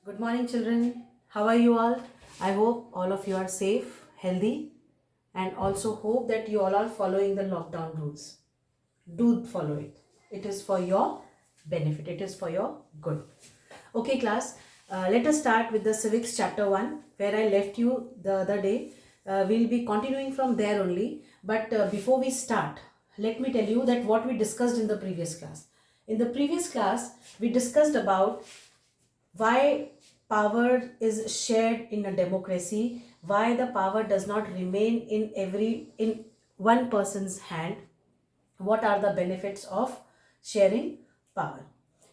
Good morning, children. How are you all? I hope all of you are safe, healthy, and also hope that you all are following the lockdown rules. Do follow it. It is for your benefit, it is for your good. Okay, class, let us start with the civics chapter 1 where I left you the other day. We'll be continuing from there only. But before we start, let me tell you that what we discussed in the previous class. In the previous class, we discussed about why power is shared in a democracy, why the power does not remain in one person's hand, what are the benefits of sharing power.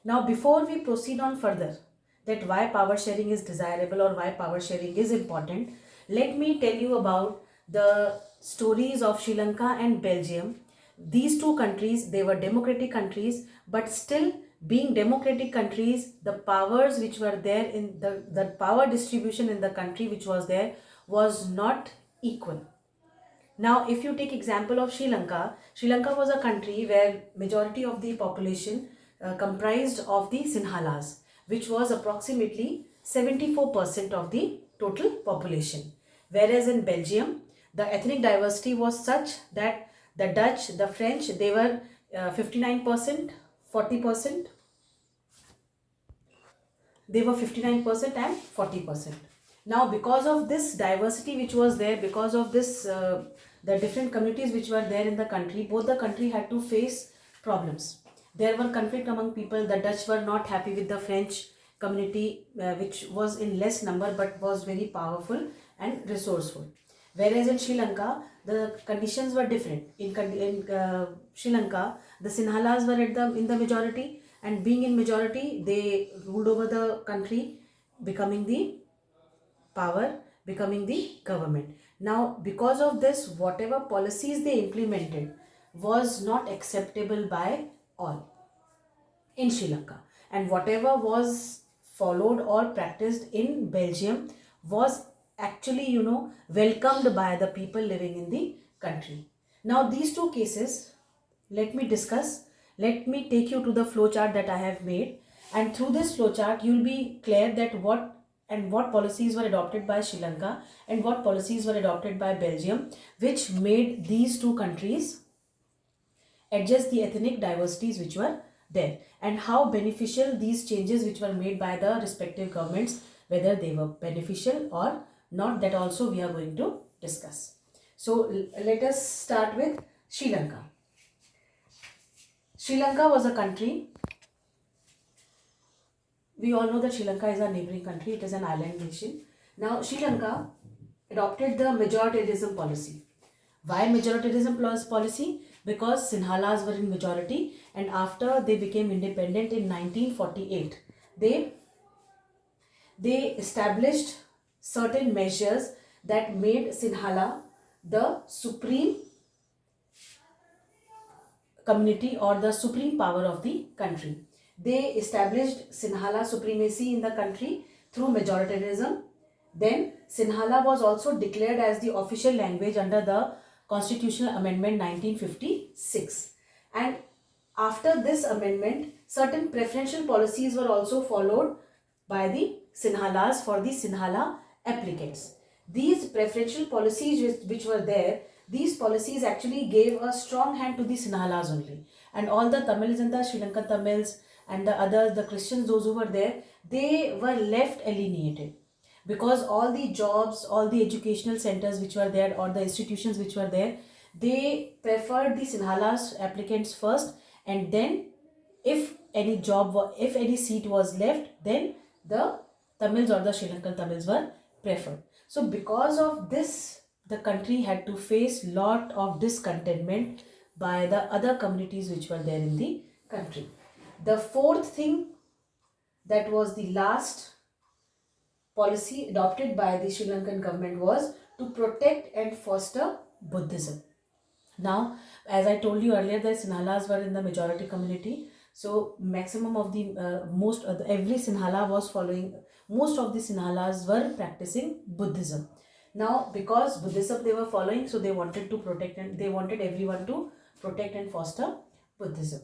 Now before we proceed on further, that why power sharing is desirable or why power sharing is important, let me tell you about the stories of Sri Lanka and Belgium. These two countries, they were democratic countries, but still being democratic countries, the powers which were there in the power distribution in the country which was there was not equal. Now, if you take example of Sri Lanka was a country where majority of the population comprised of the Sinhalas, which was approximately 74% of the total population. Whereas in Belgium, the ethnic diversity was such that the Dutch, the French, they were 59%, 40%, they were 59% and 40%. Now because of this diversity which was there, because of this the different communities which were there in the country, both the country had to face problems. There were conflict among people. The Dutch were not happy with the French community, which was in less number but was very powerful and resourceful. Whereas in Sri Lanka, the conditions were different. In Sri Lanka, the Sinhalas were in the majority, and being in majority, they ruled over the country, becoming the power, becoming the government. Now, because of this, whatever policies they implemented was not acceptable by all in Sri Lanka, and whatever was followed or practiced in Belgium was actually, welcomed by the people living in the country. Now, these two cases, let me discuss. Let me take you to the flowchart that I have made, and through this flowchart, you'll be clear that what policies were adopted by Sri Lanka and what policies were adopted by Belgium, which made these two countries adjust the ethnic diversities which were there, and how beneficial these changes which were made by the respective governments, whether they were beneficial or not, that also we are going to discuss. So let us start with Sri Lanka. Sri Lanka was a country. We all know that Sri Lanka is a neighboring country. It is an island nation. Now Sri Lanka adopted the majoritarianism policy. Why majoritarianism policy? Because Sinhalas were in majority, and after they became independent in 1948, they established certain measures that made Sinhala the supreme community or the supreme power of the country. They established Sinhala supremacy in the country through majoritarianism. Then Sinhala was also declared as the official language under the Constitutional Amendment 1956. And after this amendment, certain preferential policies were also followed by the Sinhalas for the Sinhala applicants. These preferential policies which were there, these policies actually gave a strong hand to the Sinhalas only. And all the Tamils and the Sri Lankan Tamils and the others, the Christians, those who were there, they were left alienated. Because all the jobs, all the educational centers which were there or the institutions which were there, they preferred the Sinhalas applicants first, and then if any if any seat was left, then the Tamils or the Sri Lankan Tamils were preferred. So because of this, the country had to face lot of discontentment by the other communities which were there in the country. The fourth thing, that was the last policy adopted by the Sri Lankan government, was to protect and foster Buddhism. Now, as I told you earlier, the Sinhalas were in the majority community. So, maximum of the every Sinhala was following. Most of the Sinhalas were practicing Buddhism. Now, because Buddhism they were following, so they wanted to protect, and they wanted everyone to protect and foster Buddhism.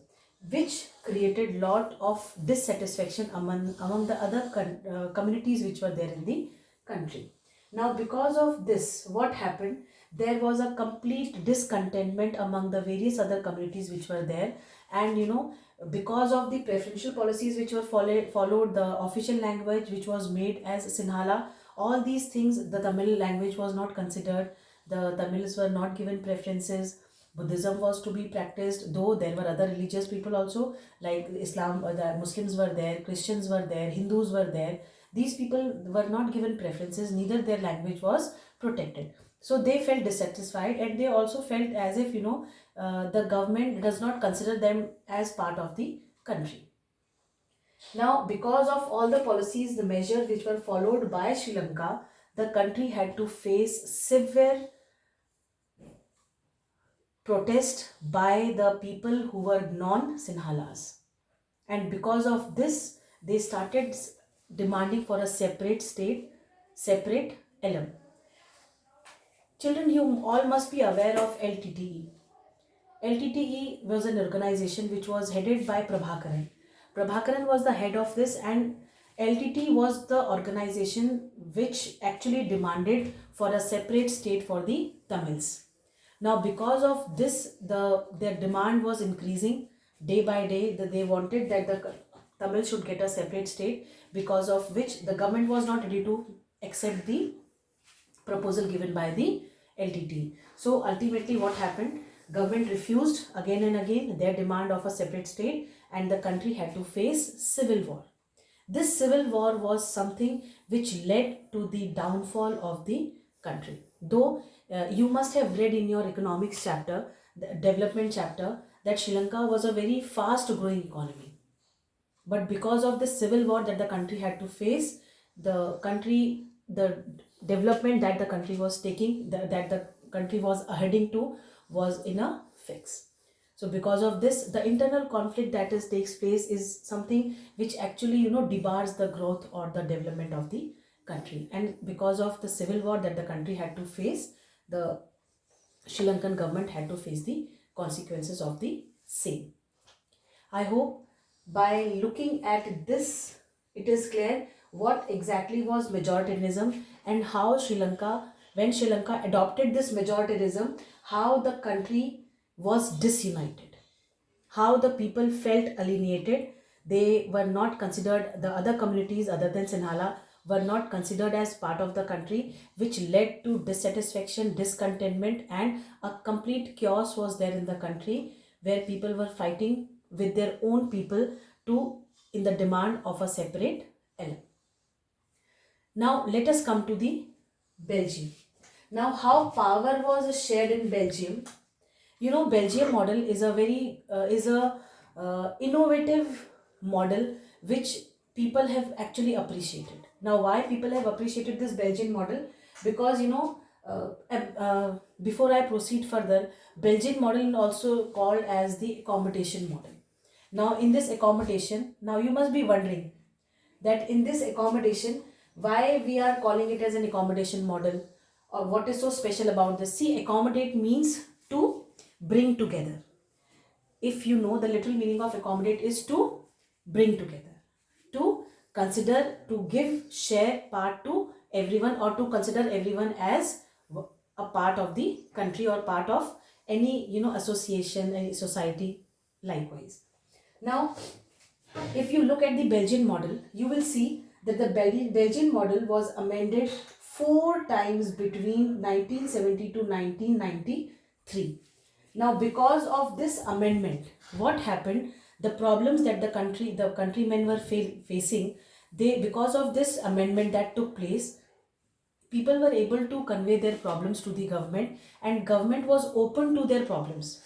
which created lot of dissatisfaction among the other communities which were there in the country. Now, because of this, what happened? There was a complete discontentment among the various other communities which were there, and because of the preferential policies which were followed, the official language which was made as Sinhala, all these things, the Tamil language was not considered. The Tamils were not given preferences. Buddhism was to be practiced, though there were other religious people also, like Islam, the Muslims were there, Christians were there, Hindus were there. These people were not given preferences, neither their language was protected. So they felt dissatisfied, and they also felt as if, the government does not consider them as part of the country. Now, because of all the policies, the measures which were followed by Sri Lanka, the country had to face severe protest by the people who were non-Sinhalas. And because of this, they started demanding for a separate state, separate LM. Children, you all must be aware of LTTE. LTTE was an organization which was headed by Prabhakaran. Prabhakaran was the head of this, and LTT was the organization which actually demanded for a separate state for the Tamils. Now, because of this, their demand was increasing day by day. They wanted that the Tamil should get a separate state, because of which the government was not ready to accept the proposal given by the LTT. So ultimately what happened? Government refused again and again their demand of a separate state, and the country had to face civil war. This civil war was something which led to the downfall of the country. Though you must have read in your economics chapter, the development chapter, that Sri Lanka was a very fast growing economy. But because of the civil war that the country had to face, the development that the country was taking, that the country was heading to, was in a fix. So because of this, the internal conflict that takes place is something which actually debars the growth or the development of the country. And because of the civil war that the country had to face, the Sri Lankan government had to face the consequences of the same. I hope by looking at this, it is clear what exactly was majoritarianism, and how when Sri Lanka adopted this majoritarianism, how the country was disunited, how the people felt alienated. They were not considered, the other communities other than Sinhala were not considered as part of the country, which led to dissatisfaction, discontentment, and a complete chaos was there in the country, where people were fighting with their own people to in the demand of a separate LM. Now let us come to the Belgium. Now, how power was shared in Belgium? Belgium model is a very innovative model which people have actually appreciated. Now, why people have appreciated this Belgian model? Because before I proceed further, Belgian model is also called as the accommodation model. Now, in this accommodation, now you must be wondering that in this accommodation, why we are calling it as an accommodation model, or what is so special about this? See, accommodate means to bring together. If you know, the literal meaning of accommodate is to bring together, to consider, to give, share, part to everyone, or to consider everyone as a part of the country or part of any association, any society. Likewise, now if you look at the Belgian model, you will see that the Belgian model was amended 4 times between 1970 to 1993. Now, because of this amendment, what happened? The problems that the countrymen were facing, because of this amendment that took place, people were able to convey their problems to the government, and government was open to their problems.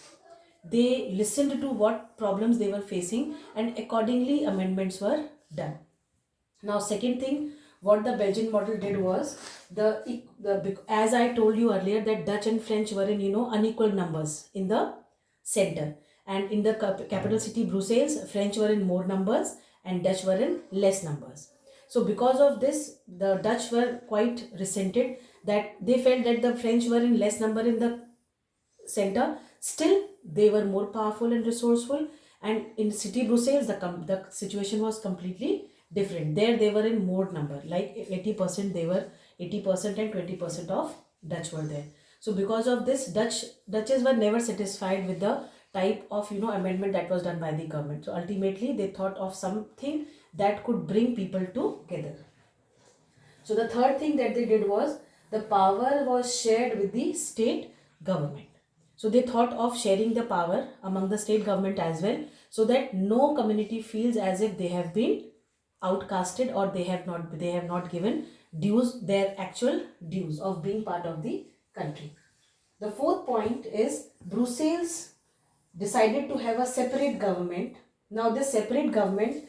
They listened to what problems they were facing, and accordingly amendments were done. Now, second thing, what the Belgian model did was, as I told you earlier, that Dutch and French were in unequal numbers in the center, and in the capital city Brussels, French were in more numbers and Dutch were in less numbers. So because of this, the Dutch were quite resented, that they felt that the French were in less number in the center. Still, they were more powerful and resourceful, And in city Brussels, the situation was completely different. There they were in mode number, like 80% they were 80% and 20% of Dutch were there. So because of this, Dutches were never satisfied with the type of amendment that was done by the government. So ultimately they thought of something that could bring people together. So the third thing that they did was the power was shared with the state government. So they thought of sharing the power among the state government as well, so that no community feels as if they have been outcasted, or they have not given dues, their actual dues of being part of the country. The fourth point is Brussels decided to have a separate government. Now this separate government,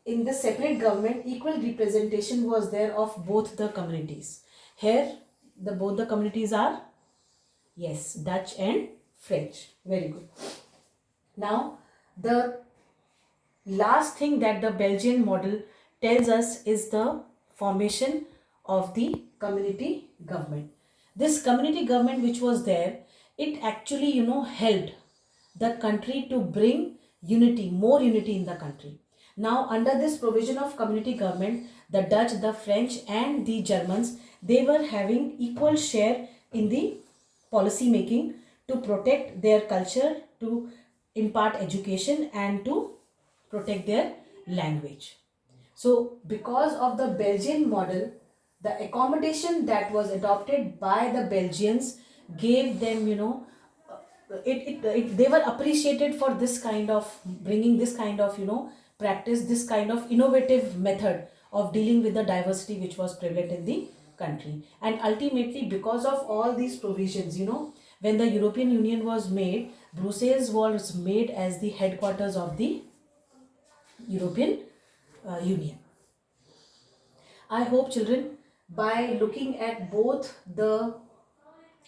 in the separate government, equal representation was there of both the communities. Here the both the communities are, yes, Dutch and French. Very good. Now the last thing that the Belgian model tells us is the formation of the community government. This community government which was there, it actually helped the country to bring unity, more unity in the country. Now under this provision of community government, the Dutch, the French and the Germans, they were having equal share in the policy making, to protect their culture, to impart education and to protect their language. So because of the Belgian model, the accommodation that was adopted by the Belgians gave them, they were appreciated for this kind of bringing this kind of practice, this kind of innovative method of dealing with the diversity which was prevalent in the country. And ultimately, because of all these provisions, when the European Union was made, Brussels was made as the headquarters of the European Union. I hope, children, by looking at both the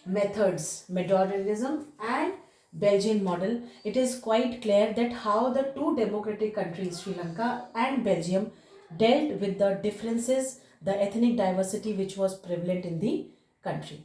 methods, majoritism and Belgian model, it is quite clear that how the two democratic countries, Sri Lanka and Belgium, dealt with the differences, the ethnic diversity which was prevalent in the country.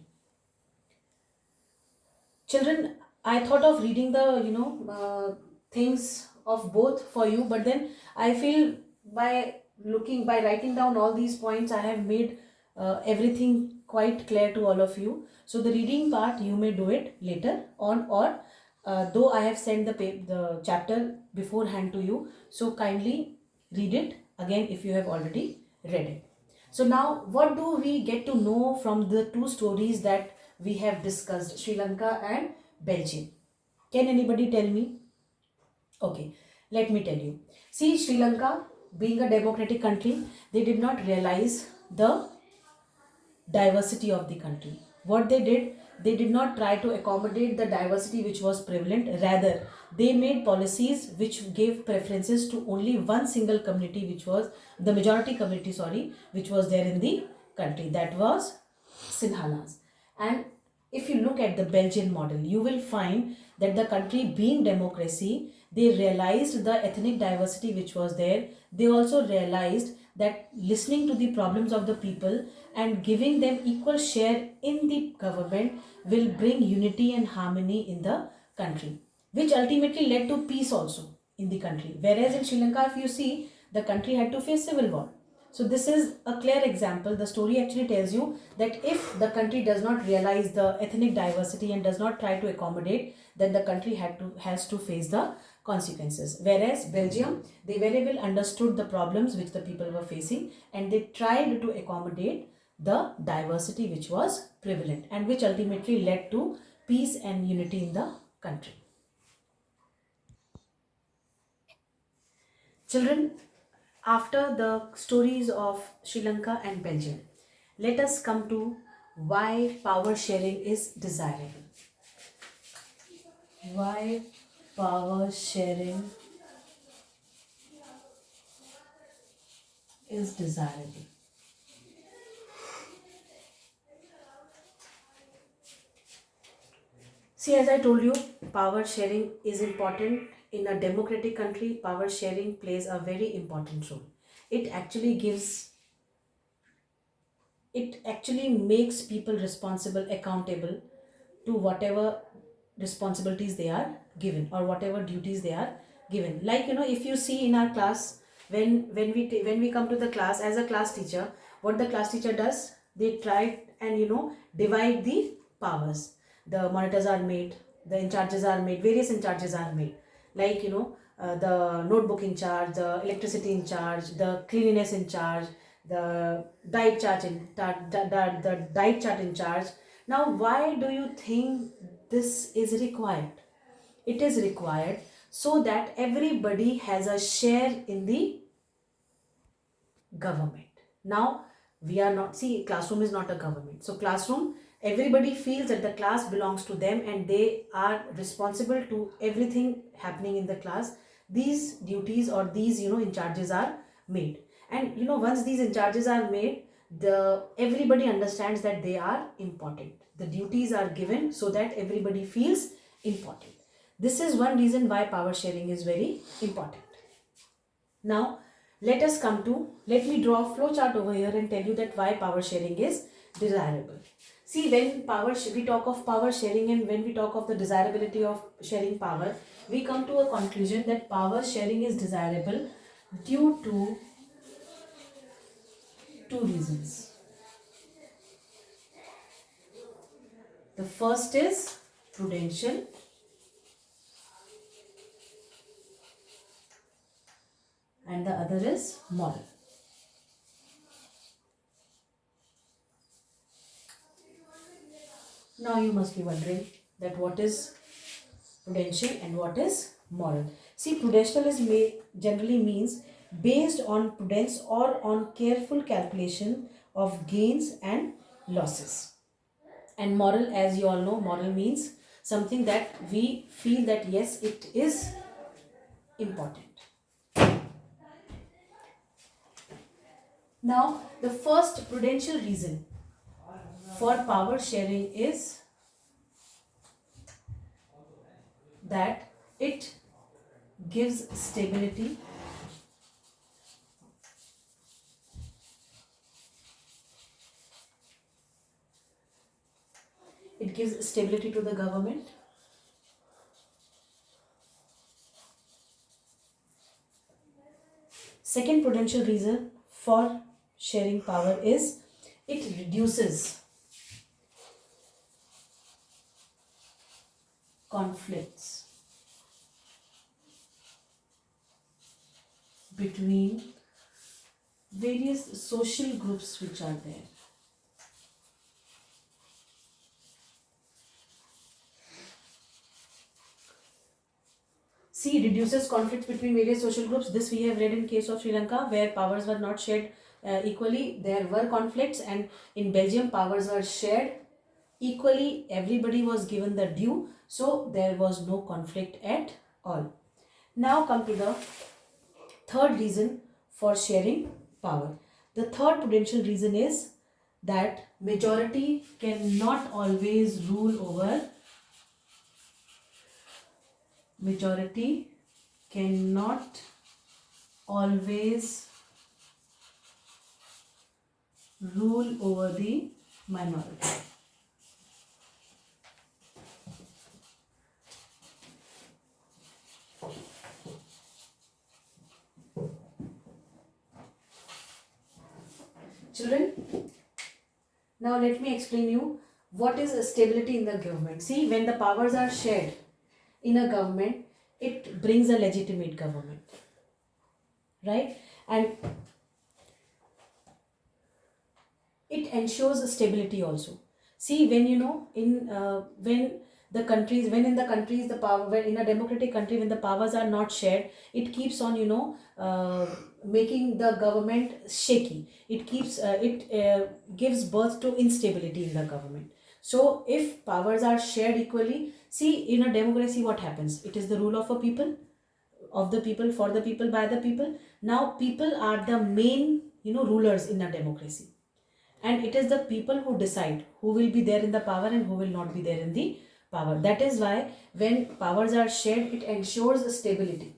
Children, I thought of reading the things of both for you, but then I feel by writing down all these points, I have made everything quite clear to all of you. So the reading part you may do it later on, or though I have sent the chapter beforehand to you, so kindly read it again if you have already read it. So now what do we get to know from the two stories that we have discussed, Sri Lanka and Belgium? Can anybody tell me? Okay, let me tell you. See, Sri Lanka, being a democratic country, they did not realize the diversity of the country. What they did not try to accommodate the diversity which was prevalent. Rather, they made policies which gave preferences to only one single community, which was the majority community, sorry, which was there in the country. That was Sinhalas. And if you look at the Belgian model, you will find that the country being democracy, they realized the ethnic diversity which was there. They also realized that listening to the problems of the people and giving them equal share in the government will bring unity and harmony in the country, which ultimately led to peace also in the country. Whereas in Sri Lanka, if you see, the country had to face civil war. So this is a clear example. The story actually tells you that if the country does not realize the ethnic diversity and does not try to accommodate, then the country has to face the consequences. Whereas Belgium, they very well understood the problems which the people were facing, and they tried to accommodate the diversity which was prevalent, and which ultimately led to peace and unity in the country. Children, after the stories of Sri Lanka and Belgium, let us come to why power sharing is desirable. Why power sharing is desirable. See, as I told you, power sharing is important. In a democratic country, power sharing plays a very important role. It actually gives, it actually makes people responsible, accountable to whatever responsibilities they are given or whatever duties they are given. Like, if you see in our class, when we come to the class as a class teacher, what the class teacher does, they try and divide the powers. The monitors are made, the in charges are made, various in charges are made. Like, the notebook in charge, the electricity in charge, the cleanliness in charge, the diet chart the diet chart in charge. Now, why do you think this is required? It is required so that everybody has a share in the government. Now, we are not, see, classroom is not a government. So classroom, everybody feels that the class belongs to them and they are responsible to everything happening in the class. These duties or these in charges are made, and once these in charges are made, the everybody understands that they are important. The duties are given so that everybody feels important. This is one reason why power sharing is very important. Now, let me draw a flow chart over here and tell you that why power sharing is desirable. See, when we talk of power sharing and when we talk of the desirability of sharing power, we come to a conclusion that power sharing is desirable due to two reasons. The first is prudential, and the other is moral. Now you must be wondering that what is prudential and what is moral. See, prudential is generally means based on prudence or on careful calculation of gains and losses. And moral, as you all know, moral means something that we feel that yes, it is important. Now, the first prudential reason for power sharing is that it gives stability to the government. Second prudential reason for sharing power is it reduces conflicts between various social groups which are there. See, reduces conflicts between various social groups. This we have read in case of Sri Lanka, where powers were not shared equally. There were conflicts, and in Belgium powers were shared equally. Everybody was given the due, so there was no conflict at all. Now come to the third reason for sharing power. The third prudential reason is that majority cannot always rule over the minority. Children, now let me explain you what is stability in the government. See, when the powers are shared in a government, it brings a legitimate government, right? And it ensures stability also. See, when when in the countries the power, when in a democratic country, when the powers are not shared, it keeps on making the government shaky. It gives birth to instability in the government. So if powers are shared equally, see, in a democracy what happens? It is the rule of a people, of the people, for the people, by the people. Now people are the main rulers in a democracy, and it is the people who decide who will be there in the power and who will not be there in the power. That is why when powers are shared, it ensures stability.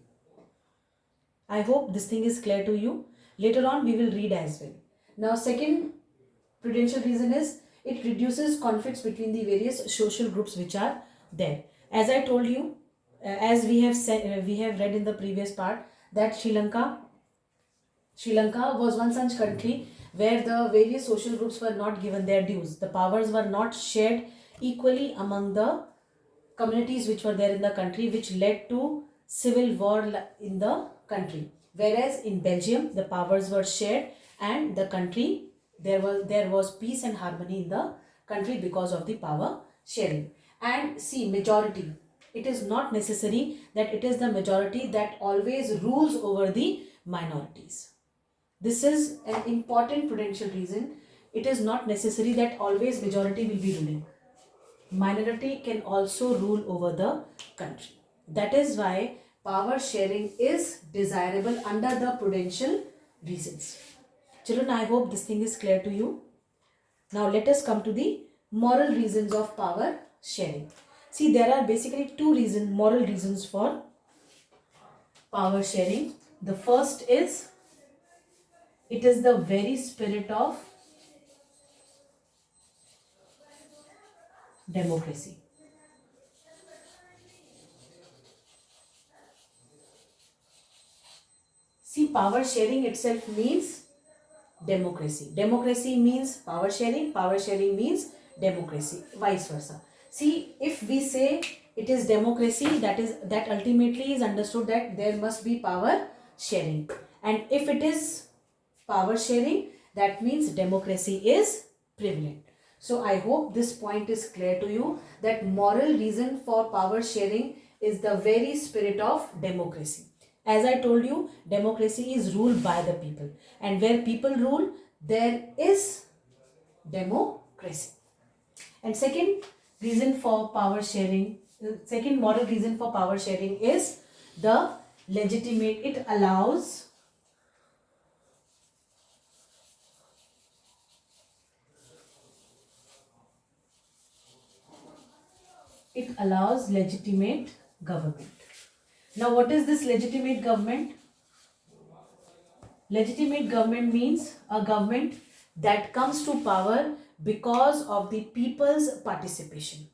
I hope this thing is clear to you. Later on we will read as well. Now, second prudential reason is it reduces conflicts between the various social groups which are there. As I told you, as we have said, we have read in the previous part that Sri Lanka was one such country where the various social groups were not given their dues. The powers were not shared equally among the communities which were there in the country, which led to civil war in the country. Whereas in Belgium, the powers were shared and the country, there was peace and harmony in the country because of the power sharing. And see, majority. It is not necessary that it is the majority that always rules over the minorities. This is an important prudential reason. It is not necessary that always majority will be ruling. Minority can also rule over the country. That is why power sharing is desirable under the prudential reasons. Children, I hope this thing is clear to you. Now let us come to the moral reasons of power sharing. See, there are basically two moral reasons for power sharing. The first is, it is the very spirit of democracy. See, power sharing itself means democracy. Democracy means power sharing means democracy, vice versa. See, if we say it is democracy, that ultimately is understood that there must be power sharing. And if it is power sharing, that means democracy is prevalent. So I hope this point is clear to you, that moral reason for power sharing is the very spirit of democracy. As I told you, democracy is ruled by the people, and where people rule, there is democracy. And second reason for power sharing, second moral reason for power sharing is the legitimate. It allows legitimate government. Now, what is this legitimate government? Legitimate government means a government that comes to power because of the people's participation.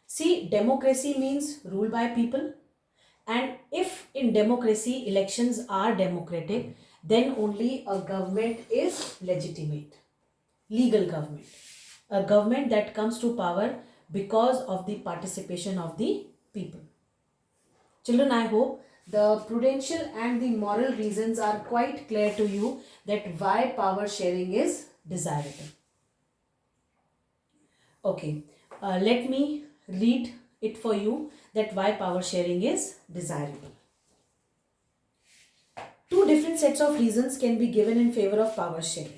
See, democracy means rule by people, and if in democracy elections are democratic, then only a government is legitimate, legal government, a government that comes to power because of the participation of the people. Children, I hope the prudential and the moral reasons are quite clear to you that why power sharing is desirable. Okay, let me read it for you, that why power sharing is desirable. Two different sets of reasons can be given in favor of power sharing.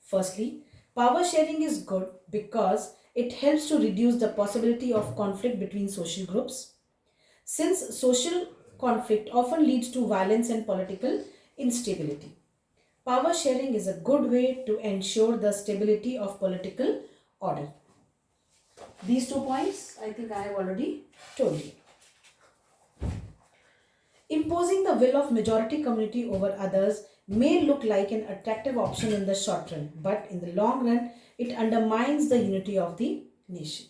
Firstly, power sharing is good because it helps to reduce the possibility of conflict between social groups. Since social conflict often leads to violence and political instability, power sharing is a good way to ensure the stability of political order. These 2 points, I think I have already told you. Imposing the will of majority community over others may look like an attractive option in the short run, but in the long run, it undermines the unity of the nation.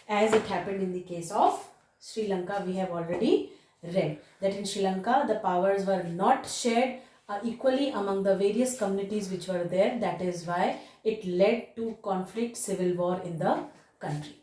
As it happened in the case of Sri Lanka, we have already read that in Sri Lanka, the powers were not shared equally among the various communities which were there. That is why it led to conflict, civil war in the country.